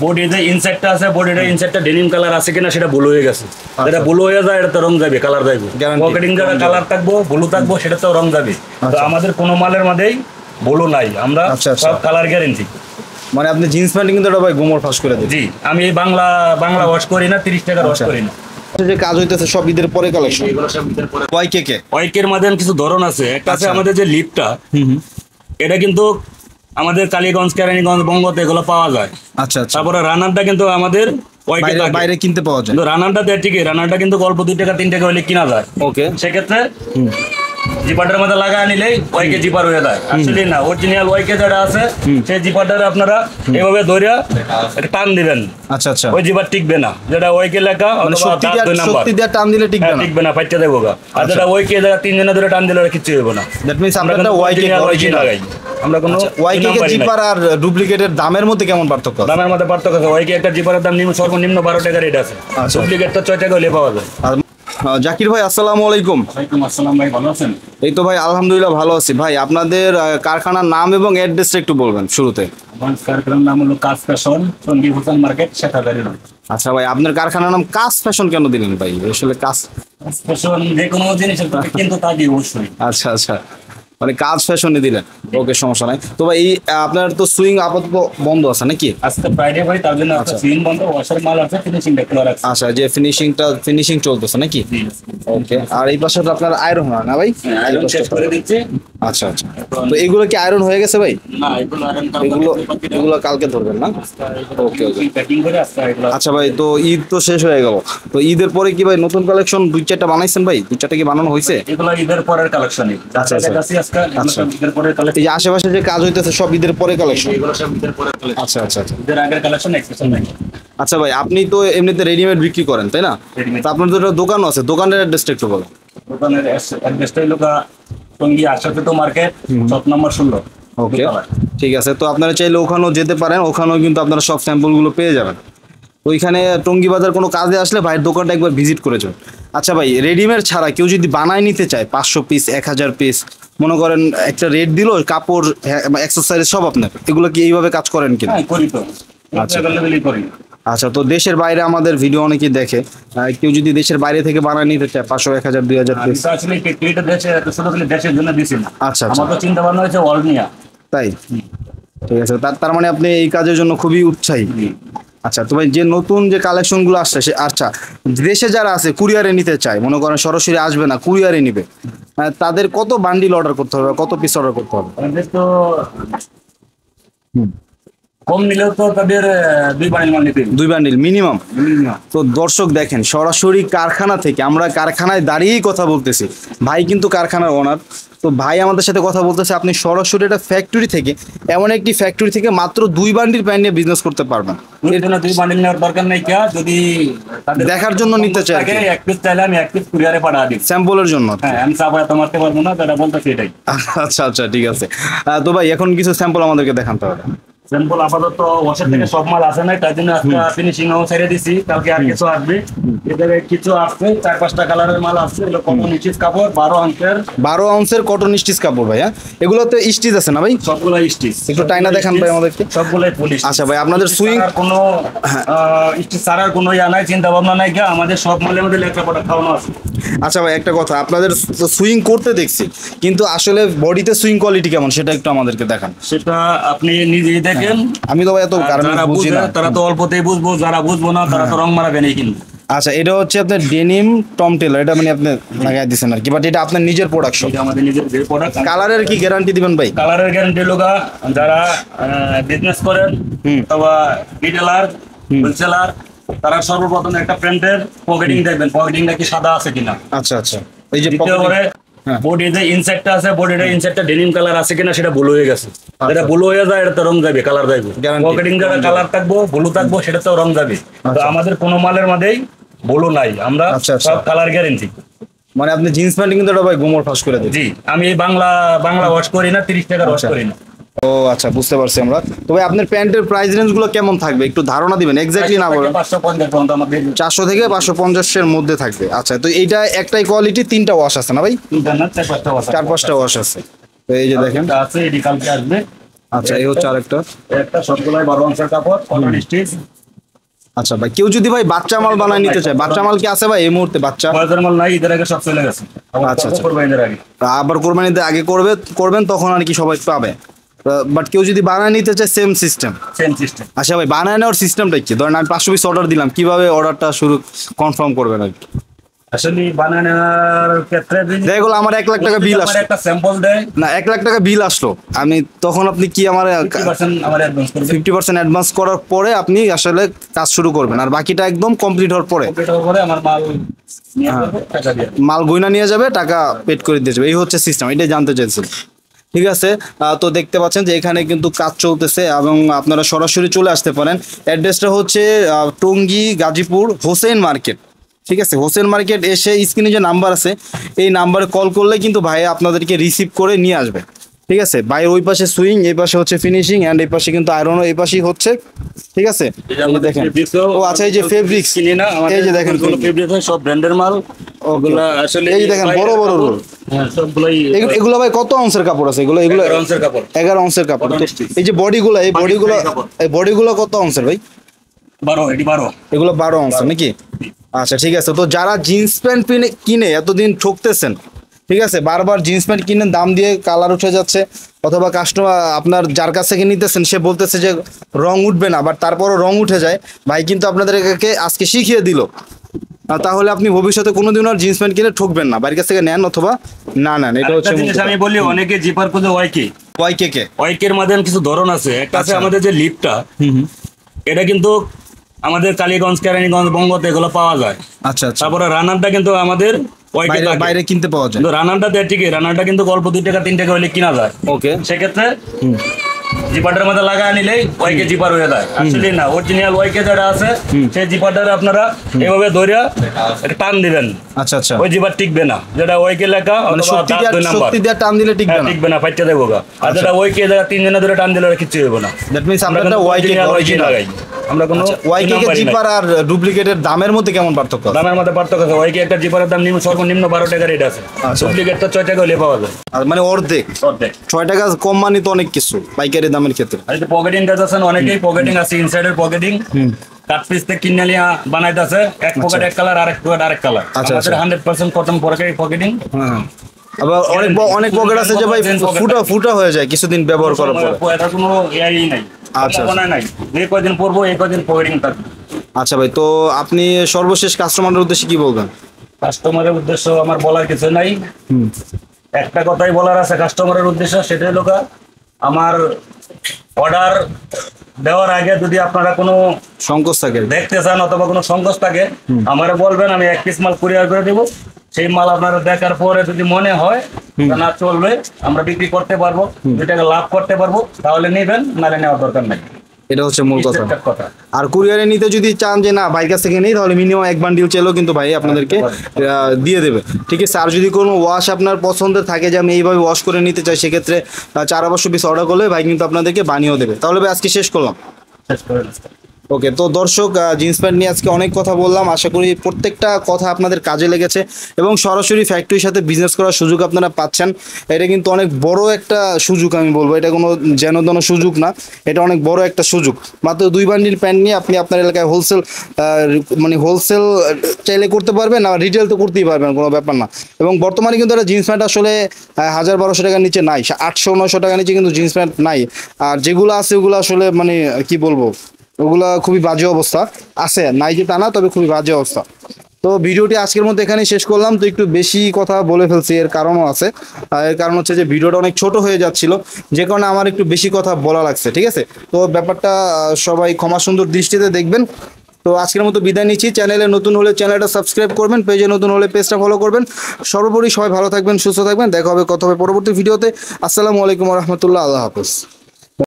বডির যে ইনসাইডটা আছে, বডির ইনসাইডটা ডেনিম কালার আছে কিনা সেটা ব্লু হয়ে গেছে। যেটা ব্লু হয়ে যায় এটা তো রং যাবে, কালার যাবে। পকেটিং যেটা কালার থাকবো, ব্লু থাকবো, সেটা তো রং যাবে। তো আমাদের কোনো মালের মধ্যেই ব্লু নাই, আমরা সব কালার গ্যারেন্টি। মানে আপনি জিন্স প্যান্ট কিন্তু এটা ভাই গোমর ফাঁস করে দেন? জি, আমি এই বাংলা ওয়াশ করি না, 30 টাকা ওয়াশ করি না। যে কাজ হইতেছে সব ঈদের পরে কালেকশন, এগুলো সব ঈদের পরে। ওয়াইকের মধ্যে কিছু ধরন আছে। একটা আছে আমাদের যে লিপটা, এটা কিন্তু আমাদের কালীগঞ্জ, কেরানীগঞ্জ, বঙ্গতে এগুলো পাওয়া যায়। আচ্ছা আচ্ছা। তারপরে রানারটা কিন্তু আমাদের বাইরে কিনতে পাওয়া যায়। রানারটা দেয় ঠিকই, রানারটা কিন্তু অল্প 2 টাকা 3 টাকা হলে কিনা যায়। ওকে, সেক্ষেত্রে জিপারটার মধ্যে লাগায় নিলেই ওয়াইকে জিপার হয়ে যায়। আসলে না, অরিজিনাল ওয়াইকে যেটা আছে সেই জিপারটারে আপনারা এভাবে ধরে একটা টান দিবেন। আচ্ছা আচ্ছা। ওই জিপার টিকবে না। যেটা ওয়াইকে লেখা অথবা শক্তি দিয়ে টান দিলে টিকবে না, টিকবে না, ফাইটে দেবো। আর যেটা ওয়াইকে জায়গা 3 জনে ধরে টান দিলে কিছু হবে না। দ্যাট মিন্স আমরা ওয়াইকে লাগাই। আমরা কোনো ওয়াইকে জিপার আর ডুপ্লিকেটের দামের মধ্যে কেমন পার্থক্য? দামের মধ্যে পার্থক্য আছে। ওয়াইকে একটা জিপারের দাম সর্বনিম্ন 12 টাকা রেট আছে, ডুপ্লিকেটটা 6 টাকা হলে পাওয়া যায়। জাকির ভাই আসসালামু আলাইকুম। ওয়ালাইকুম আসসালাম ভাই, ভালো আছেন? এই তো ভাই আলহামদুলিল্লাহ ভালো আছি। ভাই আপনাদের কারখানার নাম এবং অ্যাড্রেসটা একটু বলবেন শুরুতে। আমার কারখানার নাম হলো কাজ ফ্যাশন, টঙ্গী হোসেন মার্কেট, শেখাদারি রোড। আচ্ছা ভাই, আপনার কারখানার নাম কাজ ফ্যাশন কেন দিলেন ভাই? আসলে কাজ ফ্যাশন যে কোনো জিনিসের কিন্তু তাকে অবশ্যই। আচ্ছা আচ্ছা, মানে কাজ ফ্যাশনে দিলেন। ওকে, সমস্যা নাই। তো ভাই আপনার তো সুইং আপাতত বন্ধ আছে নাকি? আজকে ফ্রাইডে ভাই, তার জন্য একটা সুইং বন্ধ, ওয়াশার মাল আছে, ফিনিশিংটা খোলা রাখছি। আচ্ছা, যে ফিনিশিং চলতেছে নাকি? ওকে। আর এই পাশে তো আপনার আয়রন হয় না ভাই? আয়রন চেক করে দিচ্ছি। আচ্ছা আচ্ছা। তো এগুলো কি আয়রন হয়ে গেছে ভাই? না, এগুলো আয়রন এগুলো কালকে ধরবেন না? ওকে ওকে, প্যাকিং করে আসছে এগুলো। আচ্ছা ভাই, তো ঈদ তো শেষ হয়ে গেল, তো ঈদের পরে কি ভাই নতুন কালেকশন 2-4টা বানাইছেন ভাই? 2-4টা কি বানানো হয়েছে? এগুলো ঈদের পরের কালেকশনই। আচ্ছা আচ্ছা। আজকে ঈদের পরের কালেকশন। এই যে আশেপাশে যে কাজ হইতেছে সব ঈদের পরে কালেকশন? এগুলো সব ঈদের পরের কালেকশন। আচ্ছা আচ্ছা আচ্ছা। ঈদের আগের কালেকশন এক্সপেশাল নাই। আচ্ছা ভাই, আপনি তো এমনিতে রেডিমেড বিক্রি করেন তাই না? তো আপনার তো দোকানও আছে, দোকানের অ্যাড্রেসটা একটু বলেন। দোকানের অ্যাড্রেসটা হলো টঙ্গী আশাপেত মার্কেট, শপ নাম্বার 16। ওকে, ঠিক আছে। তো আপনারা চাইলে ওখানেও যেতে পারেন, ওখানেও কিন্তু আপনারা সব স্যাম্পলগুলো পেয়ে যাবেন। ওইখানে টঙ্গী বাজার কোনো কাজে আসলে ভাইয়ের দোকানটা একবার ভিজিট করে যাবেন। আচ্ছা ভাই, রেডিমেড ছাড়া কেউ যদি বানায় নিতে চায় 500 পিস, 1000 পিস, মনে করেন একটা রেট দিল, কাপড় এক্সেসরিজ সব আপনার, এগুলো কি এইভাবে কাজ করেন কিনা? করি তো। আচ্ছা, করি। আচ্ছা, তো দেশের বাইরে আমাদের ভিডিও অনেকেই দেখে, কেউ যদি দেশের বাইরে থেকে বানায় নিতে চায় 500, 1000, 2000 পিস? আসলে এটা দেশের জন্য দিছি না। আচ্ছা, আমার তো চিন্তা ভাবনা হয়েছে অল নিয়া। তাই? ঠিক আছে, তার মানে আপনি এই কাজের জন্য খুবই উৎসাহী। আচ্ছা, তো ভাই যে নতুন যে কালেকশনগুলো আসছে, আচ্ছা দেশে যারা আছে কুরিয়ারে নিতে চায়, মনে করেন সরাসরি আসবে না, কুরিয়ারে নিবে, তাদের কত বান্ডিল অর্ডার করতে হবে, কত পিস অর্ডার করতে হবে? তো কম নিলেও তো তাদের 2 বান্ডিল মাল নিতে হবে। 2 বান্ডিল মিনিমাম। তো দর্শক দেখেন, সরাসরি কারখানা থেকে, আমরা কারখানায় দাঁড়িয়েই কথা বলতেছি, ভাই কিন্তু কারখানার ওনার। তো ভাই আমাদের সাথে কথা বলতেছে, আপনি সরাসরি একটা ফ্যাক্টরি থেকে, এমন একটি ফ্যাক্টরি থেকে মাত্র 2 বান্ডিল প্যান্ট নিয়ে বিজনেস করতে পারবেন। এর জন্য 2 বান্ডিল নেওয়ার দরকার নাই। যদি দেখার জন্য নিতে চাই, এক পিস চাইলে আমি 1 পিস কুরিয়ারে পাঠা দিই স্যাম্পলের জন্য। হ্যাঁ, আমি চাপ হয়তো মারতে পারবো না, যেটা বলতেছি এটাই। আচ্ছা আচ্ছা, ঠিক আছে। তো ভাই এখন কিছু স্যাম্পল আমাদেরকে দেখাতে হবে। স্যাম্পল আপাতত ওয়াশের থেকে সব মাল আসে নাই, তাই জন্য একটা ফিনিশিং ও ছেড়ে দিছি। কালকে আর কিছু আসবে, এদের কিছু আসছে, 4-5টা কালারের মাল আসছে। এগুলো কটন স্টিচ কাপড়, 12 আউন্সের কটন স্টিচ কাপড় ভাই। হ্যাঁ, এগুলোতে স্টিচ আছে না ভাই? সবগুলো স্টিচ। একটু টাইনা দেখান ভাই আমাদেরকে। সবগুলাই ফুল স্টিচ। আচ্ছা ভাই, আপনাদের সুইং কোনো স্টিচ ছাড়ার কোনো ইয়া নাই, চিন্তা ভাবনা নাই। আমাদের সব মালের মধ্যে লেখাপড়া খাওয়ানো আছে। আচ্ছা ভাই, একটা কথা, আপনাদের সুইং করতে দেখছি, কিন্তু আসলে বডিতে সুইং কোয়ালিটি কেমন সেটা একটু আমাদেরকে দেখান। সেটা আপনি নিজেই দেখেন। আমি তো ভাই এত গার্মেন্টস বুঝি না, তারা তো অল্পতেই বুঝবো, যারা বুঝবো না তারা তো রং মারাবে না কিন্তু। আচ্ছা, এটা হচ্ছে আপনার ডেনিম টম টেলর, এটা মানে আপনি লাগাই দিচ্ছেন আর কি, বাট এটা আপনার নিজের প্রোডাকশন। আমাদের নিজের প্রোডাক্ট। কালারের কি গ্যারান্টি দিবেন ভাই? কালারের গ্যারান্টি লোকা যারা বিজনেস করেন অথবা রিটেলার, হোলসেলার, তারা সর্বপ্রথম একটা প্যান্টের পকেটিং দেখবেন, পকেটিংটা কি সাদা আছে কিনা। আচ্ছা আচ্ছা। এই যে বডির যে ইনসাইডটা আছে, বডির ইনসাইডটা ডেনিম কালার আছে কিনা সেটা ব্লু হয়ে গেছে। যেটা ব্লু হয়ে যায় এটা তো রং যাবে, কালার যাবে। পকেটিং যেটা কালার থাকবো, ব্লু থাকবো, সেটা তো রং যাবে। তো আমাদের কোনো মালের মধ্যেই ব্লু নাই, আমরা সব কালার গ্যারেন্টি। মানে আপনি জিন্স প্যান্ট কিন্তু এটা ভাই গোমর ফাঁস করে দেন? জি, আমি বাংলা ওয়াশ করি না, 30 টাকা ওয়াশ করি না। ও আচ্ছা, বুঝতে পারছি আমরা। তো ভাই আপনার প্যান্টের প্রাইস রেঞ্জ গুলো কেমন থাকবে একটু ধারণা দিবেন, এক্স্যাক্টলি না বলেন। 400 থেকে 550 এর মধ্যে থাকবে। আচ্ছা, তো এইটা একটাই কোয়ালিটি, 3টা ওয়াশ আছে না ভাই? 4-5টা ওয়াশ আছে। তো এই যে দেখেন, আছে, এডি কালকে আসবে। আচ্ছা এই হচ্ছে আরেকটা। একটা সবগুলাই 12 অংশের কাপড়, কটন স্টিচ। আচ্ছা ভাই, কেউ যদি ভাই বাচ্চা মাল বানায় নিতে চায়, বাচ্চা মাল কি আছে ভাই এই মুহূর্তে বাচ্চা? বাজার মাল নাই, ঈদের আগে সব চলে গেছে। আচ্ছা, আচ্ছা। কোরবানির আগে। আবার কোরবানিতে আগে করবেন তখন আর কি সবাই পাবে। বাট কেউ যদি বানায় নিতে চায় সেম সিস্টেম। Same system. আচ্ছা ভাই, বানায় নেওয়ার সিস্টেমটা কি? ধরেন আমি 500 পিস অর্ডার দিলাম, কিভাবে অর্ডারটা শুরু কনফার্ম করবেন আর কি? আসলে বানানোর ক্ষেত্রে দেখা গেলো আমার 1 লাখ টাকা বিল আসলো, একটা স্যাম্পল দেয় না 1 লাখ টাকা বিল আসলো, আমি তখন আপনি কি আমার 50% আমার অ্যাডভান্স করবে। 50% অ্যাডভান্স করার পরে আপনি আসলে কাজ শুরু করবেন, আর বাকিটা একদম কমপ্লিট হওয়ার পরে কমপ্লিট হওয়ার পরে আমার মাল নিয়ে যাবে, টাকা দিয়ে। মাল গয়না নিয়ে যাবে, টাকা পেড করে দিয়ে যাবে। এই হচ্ছে সিস্টেম, এটাই জানতে চাইছেন। ঠিক আছে, তো দেখতে পাচ্ছেন যে এখানে কিন্তু কাজ চলতেছে এবং আপনারা সরাসরি চলে আসতে পারেন। অ্যাড্রেসটা হচ্ছে টঙ্গী গাজীপুর হোসেন মার্কেট। ঠিক আছে, হোসেন মার্কেট এসে স্ক্রিনে যে নাম্বার আছে এই নাম্বারে কল করলে কিন্তু ভাই আপনাদেরকে রিসিভ করে নিয়ে আসবে। ঠিক আছে, ভাই ওই পাশে সুইং, এই পাশে হচ্ছে ফিনিশিং, এন্ড এই পাশে কিন্তু আয়রনও এই পাশেই হচ্ছে। ঠিক আছে, এই যে দেখেন। ও আচ্ছা, এই যে ফেব্রিক্স, কিনি না, এই যে দেখেন ফেব্রিক হয় সব ব্র্যান্ডের মাল। ওগুলা আসলে এই যে দেখেন বড় বড় রোল। হ্যাঁ, সবগুলাই এগুলো ভাই কত অংশের কাপড় আছে? এগুলো 11 অংশের কাপড়। 11 অংশের কাপড়। কটন তো স্টিচ। এই যে বডিগুলো, এই বডিগুলো কত অংশের ভাই? 12 এগুলো 12 অংশ নাকি? আচ্ছা ঠিক আছে, তো যারা জিন্স প্যান্ট কিনে এতদিন ঠকতেছেন, ঠিক আছে, বারবার জিন্স প্যান্ট কিনে দাম দিয়ে কালার উঠে যাচ্ছে, অথবা কাস্টমার আপনার যার কাছ থেকে নিতেছেন সে বলতেছে যে রং উঠবে না, বাট তারপরও রং উঠে যায়, ভাই কিন্তু আপনাদেরকে আজকে শিখিয়ে দিল। তাহলে আপনি ভবিষ্যতে কোনোদিনও আর জিন্স প্যান্ট কিনে ঠকবেন না, বাড়ির কাছ থেকে নেন অথবা না নেন। এটা হচ্ছে জিনিস আমি বলি, অনেকে জিপার খুঁজে ওয়াইকে কে ওয়াইকের মধ্যে কিছু ধরন আছে। একটা আছে আচ্ছা। আমাদের যে লিপটা, এটা কিন্তু আমাদের কালীগঞ্জ, কেরানীগঞ্জ, বঙ্গতে এগুলো পাওয়া যায়। আচ্ছা আচ্ছা, তারপরে রানারটা কিন্তু আমাদের ওয়াইকে থাকে। বাইরে কিনতে পাওয়া যায়। কিন্তু রানারটা দেয় ঠিকই, রানারটা কিন্তু অল্প 2 টাকা 3 টাকা হলে কিনা যায়। ওকে, সেক্ষেত্রে জিপারটার মধ্যে লাগায় নিলেই ওয়াইকে জিপার হয়ে যায়। আসলে না, অরিজিনাল ওয়াইকে যেটা আছে সেই জিপারটারে আপনারা এভাবে ধরে একটা টান দিবেন। আচ্ছা আচ্ছা, ওই জিপার টিকবে না। যেটা ওয়াইকে লেখা মানে অথবা শক্তি 2 নাম্বার, শক্তি দিয়ে টান দিলে টিকবে না। টিকবে না, ফাইটে দেবো গা। আর যেটা ওয়াইকে 3 জনে ধরে টান দিলে ওটা কিচ্ছু হবে না। দ্যাট মিন্স আমরা আপনারা কিন্তু ওয়াইকে original লাগাই। আমরা কোনো ওয়াইকে দুই নাম্বারই নাই। জিপার আর ডুপ্লিকেটের দামের মধ্যে কেমন পার্থক্য আছে? দামের মধ্যে পার্থক্য আছে। ওয়াইকে একটা জিপারের দাম সর্বনিম্ন 12 টাকা রেট আছে। আচ্ছা। ডুপ্লিকেটটা 6 টাকা হলে পাওয়া যায়। আর মানে অর্ধেক, অর্ধেক। 6 টাকা কম মানে তো অনেক কিছু পাইকারি দামের ক্ষেত্রে। আর এই পকেটিং কাজ আছে, অনেকেই পকেটিং আছে, ইনসাইডের পকেটিং কাট পিস থেকে কিনে নিয়ে বানাইতেছে। এক পকেট এক কালার, আরেক পকেট আরেক কালার। আচ্ছা, আমাদের 100% কটন পকেটিং। হ্যাঁ, আবার অনেক পকেট আছে যে ভাই ফুটা হয়ে যায় কিছুদিন ব্যবহার করার পরে। এটা কোনো এআই নাই, আচ্ছা, সম্ভাবনা নাই। যে কয়দিন পরবো এই কয়দিন পকেটিং থাকবে। আচ্ছা ভাই, তো আপনি সর্বশেষ কাস্টমারের উদ্দেশ্যে কি বলবেন? কাস্টমারের উদ্দেশ্য আমার বলার কিছু নাই। একটা কথাই বলার আছে কাস্টমারের উদ্দেশ্য, সেটাই লোক আমার অর্ডার দেওয়ার আগে যদি আপনারা কোনো সংকোচ থাকে, দেখতে চান অথবা কোনো সংকোচ থাকে আমারে বলবেন, আমি 1 পিস মাল কুরিয়ার করে দেবো। সেই মাল আপনারা দেখার পরে যদি মনে হয় না চলবে, আমরা বিক্রি করতে পারবো, 2 টাকা লাভ করতে পারবো, তাহলে নেবেন, নাহলে নেওয়ার দরকার নাই। এটা হচ্ছে মূল কথা। একটা কথা। আর কুরিয়ারে নিতে যদি চান যে না ভাইয়ের কাছ থেকে নেই, তাহলে মিনিমাম 1 বান্ডিল চাইলেও কিন্তু ভাই আপনাদেরকে দিয়ে দেবে। ঠিক আছে, আর যদি কোনো ওয়াশ আপনার পছন্দের থাকে যে আমি এইভাবে ওয়াশ করে নিতে চাই, সেক্ষেত্রে 400 পিস অর্ডার করলে ভাই কিন্তু আপনাদেরকে বানিয়েও দেবে। তাহলে ভাই আজকে শেষ করলাম। শেষ করে দিন। ওকে, তো দর্শক জিন্স প্যান্ট নিয়ে আজকে অনেক কথা বললাম, আশা করি প্রত্যেকটা কথা আপনাদের কাজে লেগেছে এবং সরাসরি ফ্যাক্টরির সাথে বিজনেস করার সুযোগ আপনারা পাচ্ছেন। এটা কিন্তু অনেক বড় একটা সুযোগ, আমি বলবো এটা কোনো যেন তেন সুযোগ না, এটা অনেক বড় একটা সুযোগ। মাত্র 2 বান্ডিল প্যান্ট নিয়ে আপনি আপনার এলাকায় হোলসেল চাইলে করতে পারবেন, আর রিটেল তো করতেই পারবেন, কোনো ব্যাপার না। এবং বর্তমানে কিন্তু একটা জিন্স প্যান্ট আসলে 1000-1200 টাকার নিচে নাই, 800-900 টাকার নিচে কিন্তু জিন্স প্যান্ট নাই। আর যেগুলো আছে ওগুলো আসলে মানে কি বলবো, ওগুলা খুবই বাজে অবস্থা আছে, নাই যে তা না, তবে খুবই বাজে অবস্থা। তো ভিডিওটি আজকের মধ্যে এখানেই শেষ করলাম। তো একটু বেশি কথা বলে ফেলছি, এর কারণও আছে। এর কারণ হচ্ছে যে ভিডিওটা অনেক ছোট হয়ে যাচ্ছিল, যে কারণে আমার একটু বেশি কথা বলা লাগছে। ঠিক আছে, তো ব্যাপারটা সবাই ক্ষমা সুন্দর দৃষ্টিতে দেখবেন। তো আজকের মতো বিদায় নিচ্ছি। চ্যানেলে নতুন হলে চ্যানেলটা সাবস্ক্রাইব করবেন, পেজে নতুন হলে পেজটা ফলো করবেন। সর্বোপরি সবাই ভালো থাকবেন, সুস্থ থাকবেন। দেখা হবে, কথা হবে পরবর্তী ভিডিওতে। আসসালামু আলাইকুম রহমতুল্লাহ, আল্লাহ হাফেজ।